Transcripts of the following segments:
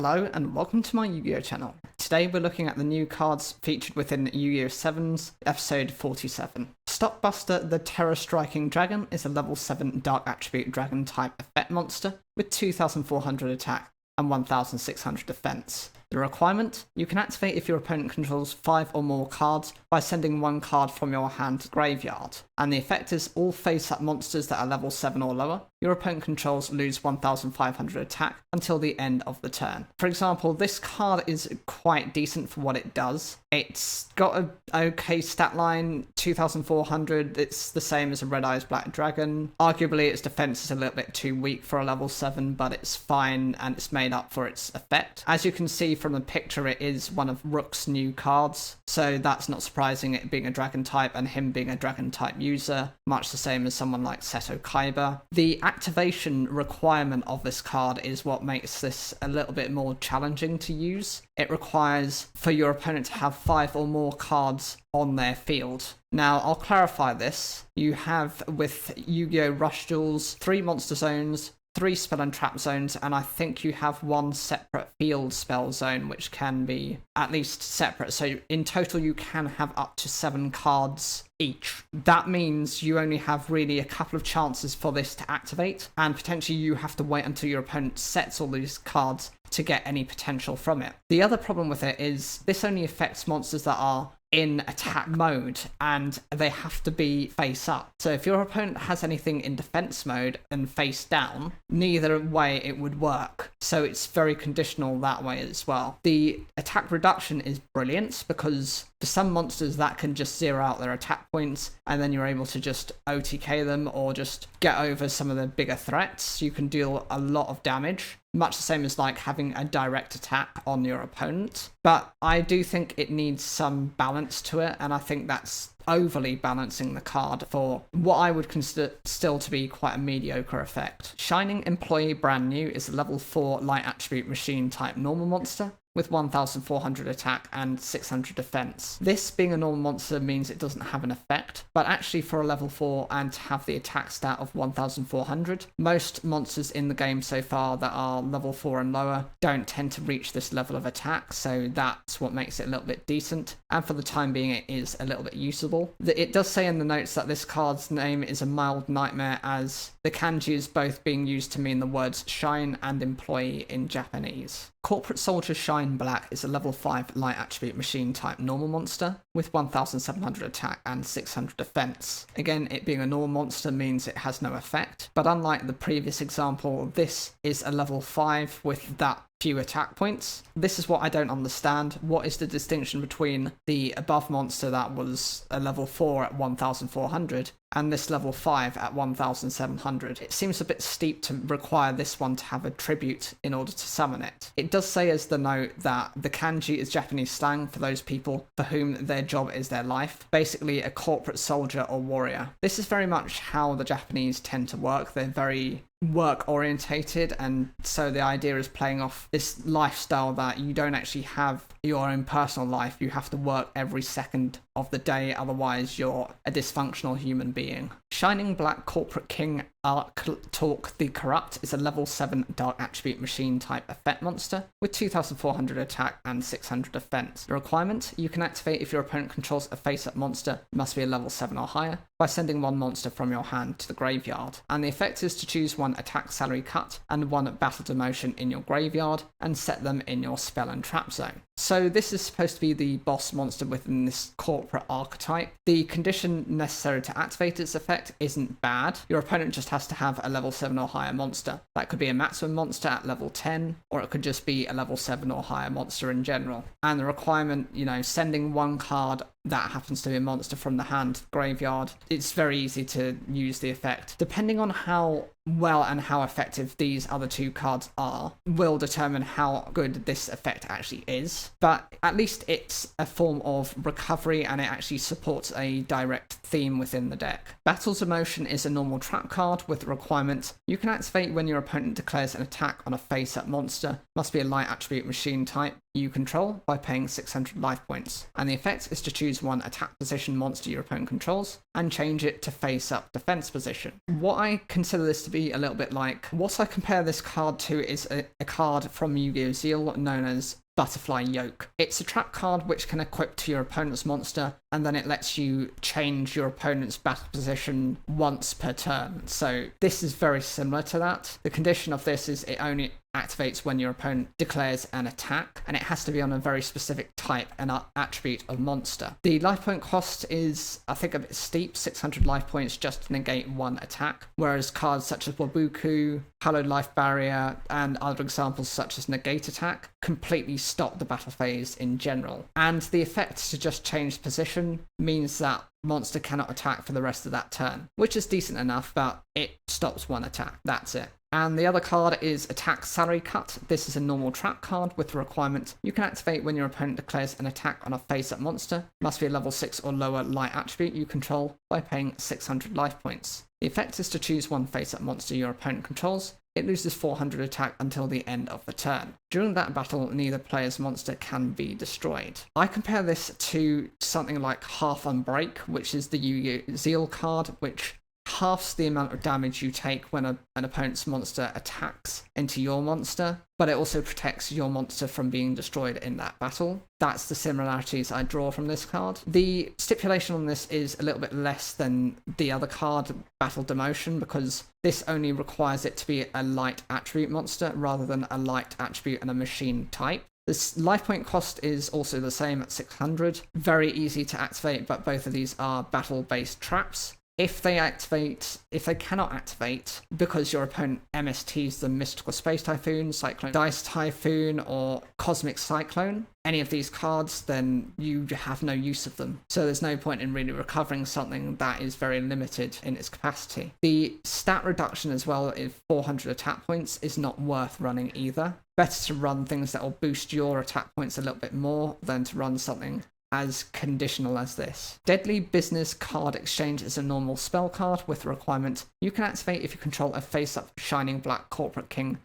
Hello and welcome to my Yu-Gi-Oh channel. Today we're looking at the new cards featured within Yu-Gi-Oh 7's episode 47. Stockbuster the Terror Striking Dragon is a level 7 Dark Attribute Dragon type effect monster with 2400 attack and 1600 defense. The requirement: you can activate if your opponent controls 5 or more cards by sending one card from your hand to the graveyard. And the effect is all face-up monsters that are level 7 or lower your opponent controls lose 1500 attack until the end of the turn. For example, this card is quite decent for what it does. It's got an okay stat line, 2400, it's the same as a Red Eyes Black Dragon. Arguably its defense is a little bit too weak for a level 7, but it's fine and it's made up for its effect. As you can see from the picture, it is one of Rook's new cards, so that's not surprising, it being a dragon type and him being a dragon type user, much the same as someone like Seto Kaiba. The activation requirement of this card is what makes this a little bit more challenging to use. It requires for your opponent to have 5 or more cards on their field. Now, I'll clarify this. You have, with Yu-Gi-Oh! Rush Duels, 3 monster zones, 3 spell and trap zones, and I think you have 1 separate field spell zone, which can be at least separate. So in total, you can have up to 7 cards each. That means you only have really a couple of chances for this to activate, and potentially you have to wait until your opponent sets all these cards to get any potential from it. The other problem with it is this only affects monsters that are in attack mode, and they have to be face up. So if your opponent has anything in defense mode and face down, neither way it would work. So it's very conditional that way as well. The attack reduction is brilliant because for some monsters that can just zero out their attack points and then you're able to just OTK them or just get over some of the bigger threats. You can deal a lot of damage. Much the same as like having a direct attack on your opponent. But I do think it needs some balance to it, and I think that's overly balancing the card for what I would consider still to be quite a mediocre effect. Shining Employee Brand New is a level 4 light attribute machine type normal monster with 1400 attack and 600 defense. This being a normal monster means it doesn't have an effect, but actually for a level 4 and to have the attack stat of 1400, most monsters in the game so far that are level 4 and lower don't tend to reach this level of attack, so that's what makes it a little bit decent, and for the time being it is a little bit usable. It does say in the notes that this card's name is a mild nightmare, as the kanji is both being used to mean the words shine and employee in Japanese. Corporate Soldier Shine Black is a level 5 light attribute machine type normal monster with 1700 attack and 600 defense. Again, it being a normal monster means it has no effect, but unlike the previous example, this is a level 5 with that few attack points. This is what I don't understand. What is the distinction between the above monster that was a level 4 at 1400 and this level 5 at 1700? It seems a bit steep to require this one to have a tribute in order to summon it. It does say as the note that the kanji is Japanese slang for those people for whom their job is their life, basically a corporate soldier or warrior. This is very much how the Japanese tend to work. They're very work orientated, and so the idea is playing off this lifestyle that you don't actually have your own personal life. You have to work every second of the day, otherwise you're a dysfunctional human being. Shining Black Corporate King Arc Talk the Corrupt is a level 7 dark attribute machine type effect monster with 2400 attack and 600 defense. The requirement: you can activate if your opponent controls a face-up monster, it must be a level 7 or higher, by sending one monster from your hand to the graveyard. And the effect is to choose one attack salary cut and one battle demotion in your graveyard and set them in your spell and trap zone. So this is supposed to be the boss monster within this corporate archetype. The condition necessary to activate its effect isn't bad. Your opponent just has to have a level 7 or higher monster. That could be a maximum monster at level 10, or it could just be a level 7 or higher monster in general. And the requirement, sending one card that happens to be a monster from the hand to the graveyard, it's very easy to use the effect. Depending on how well and how effective these other 2 cards are will determine how good this effect actually is, but at least it's a form of recovery and it actually supports a direct theme within the deck. Battle Demotion is a normal trap card with the requirement: you can activate when your opponent declares an attack on a face-up monster, must be a light attribute machine type you control, by paying 600 life points, and the effect is to choose choose one attack position monster your opponent controls and change it to face up defense position. What I consider this to be a little bit like, what I compare this card to is a card from Yu-Gi-Oh! Zeal known as Butterfly Yoke. It's a trap card which can equip to your opponent's monster, and then it lets you change your opponent's battle position once per turn. So this is very similar to that. The condition of this is it only activates when your opponent declares an attack, and it has to be on a very specific type and attribute of monster. The life point cost is, I think, a bit steep, 600 life points just to negate one attack, whereas cards such as Wabuku, Hallowed Life Barrier, and other examples such as Negate Attack completely stop the battle phase in general. And the effect to just change position means that monster cannot attack for the rest of that turn, which is decent enough, but it stops one attack. That's it. And the other card is Attack Salary Cut. This is a normal trap card with the requirement you can activate when your opponent declares an attack on a face-up monster. Must be a level 6 or lower light attribute you control by paying 600 life points. The effect is to choose one face-up monster your opponent controls. It loses 400 attack until the end of the turn. During that battle, neither player's monster can be destroyed. I compare this to something like Half Unbreak, which is the Yu-Gi-Oh! Zeal card, which halves the amount of damage you take when an opponent's monster attacks into your monster, but it also protects your monster from being destroyed in that battle. That's the similarities I draw from this card. The stipulation on this is a little bit less than the other card, Battle Demotion, because this only requires it to be a light attribute monster rather than a light attribute and a machine type. This life point cost is also the same at 600. Very easy to activate, but both of these are battle-based traps. If they cannot activate because your opponent MSTs the Mystical Space Typhoon, Cyclone Dice Typhoon, or Cosmic Cyclone, any of these cards, then you have no use of them. So there's no point in really recovering something that is very limited in its capacity. The stat reduction as well, if 400 attack points, is not worth running either. Better to run things that will boost your attack points a little bit more than to run something as conditional as this. Deadly Business Card Exchange is a normal spell card with the requirement you can activate if you control a face-up Shining Black Corporate King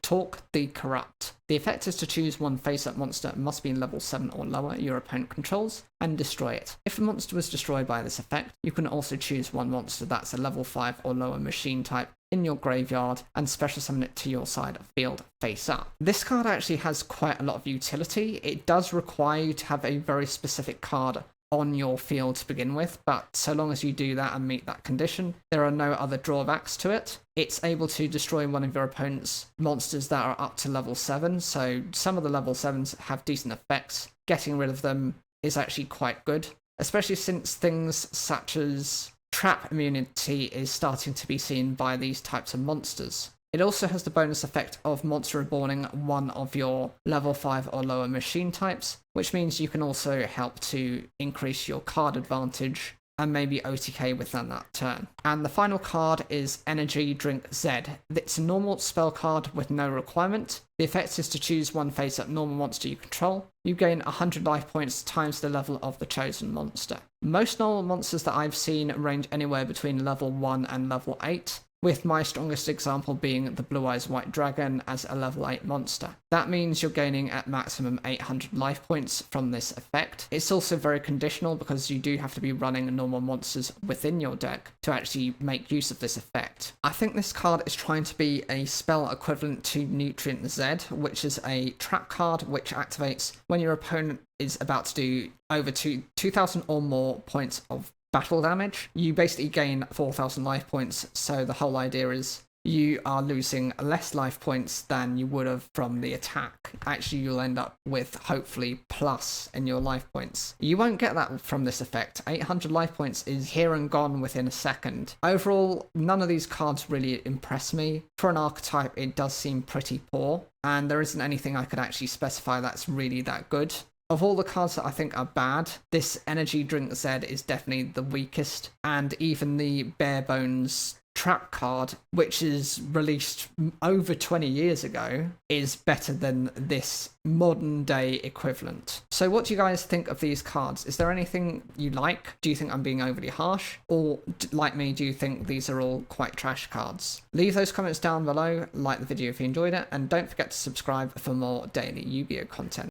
Talk the Corrupt. The effect is to choose one face-up monster, must be level 7 or lower your opponent controls, and destroy it. If a monster was destroyed by this effect, you can also choose one monster that's a level 5 or lower machine type in your graveyard and special summon it to your side of field face up. This card actually has quite a lot of utility. It does require you to have a very specific card on your field to begin with, but so long as you do that and meet that condition, there are no other drawbacks to it. It's able to destroy one of your opponent's monsters that are up to level 7, so some of the level 7s have decent effects. Getting rid of them is actually quite good, especially since things such as trap immunity is starting to be seen by these types of monsters. It also has the bonus effect of monster reborning one of your level 5 or lower machine types, which means you can also help to increase your card advantage and maybe OTK within that turn. And the final card is Energy Drink Zed. It's a normal spell card with no requirement. The effect is to choose one face-up normal monster you control. You gain 100 life points times the level of the chosen monster. Most normal monsters that I've seen range anywhere between level 1 and level 8. With my strongest example being the Blue Eyes White Dragon as a level 8 monster. That means you're gaining at maximum 800 life points from this effect. It's also very conditional because you do have to be running normal monsters within your deck to actually make use of this effect. I think this card is trying to be a spell equivalent to Nutrient Zed, which is a trap card which activates when your opponent is about to do over 2,000 or more points of battle damage. You basically gain 4,000 life points, so the whole idea is you are losing less life points than you would have from the attack. Actually, you'll end up with hopefully plus in your life points. You won't get that from this effect. 800 life points is here and gone within a second. Overall, none of these cards really impress me. For an archetype, it does seem pretty poor, and there isn't anything I could actually specify that's really that good. Of all the cards that I think are bad, this Energy Drink Zed is definitely the weakest, and even the bare bones trap card, which is released over 20 years ago, is better than this modern day equivalent. So what do you guys think of these cards? Is there anything you like? Do you think I'm being overly harsh? Or like me, do you think these are all quite trash cards? Leave those comments down below, like the video if you enjoyed it, and don't forget to subscribe for more daily Yu-Gi-Oh content.